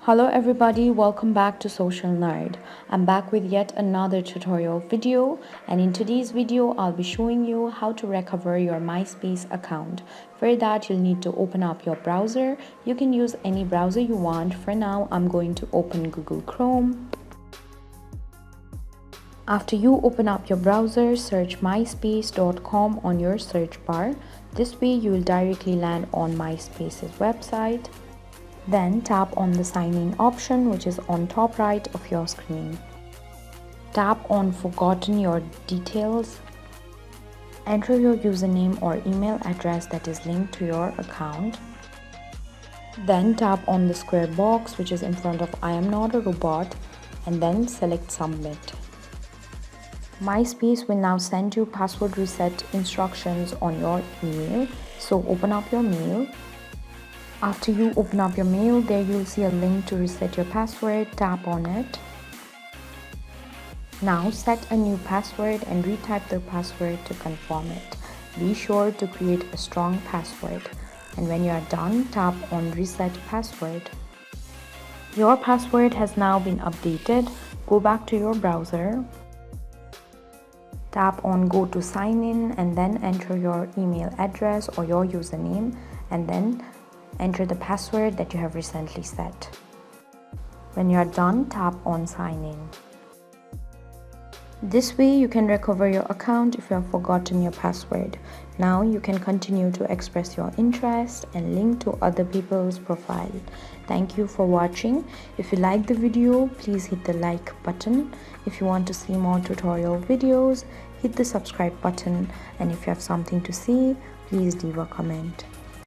Hello everybody, welcome back to Social Nerd. I'm back with yet another tutorial video, and in today's video I'll be showing you how to recover your MySpace account. For that you'll need to open up your browser. You can use any browser you want. For now I'm going to open Google Chrome. After you open up your browser, search myspace.com on your search bar. This way you will directly land on MySpace's website. Then tap on the sign in option, which is on top right of your screen. Tap on forgotten your details. Enter your username or email address that is linked to your account. Then tap on the square box which is in front of I am not a robot, and then select submit. MySpace will now send you password reset instructions on your email, so open up your mail. After you open up your mail, there you'll see a link to reset your password. Tap on it. Now set a new password and retype the password to confirm it. Be sure to create a strong password. And when you are done, tap on reset password. Your password has now been updated. Go back to your browser. Tap on go to sign in and then enter your email address or your username, and then enter the password that you have recently set. When you are done, tap on sign in. This way you can recover your account if you have forgotten your password. Now you can continue to express your interest and link to other people's profile. Thank you for watching. If you like the video, please hit the like button. If you want to see more tutorial videos, hit the subscribe button, and if you have something to say, please leave a comment.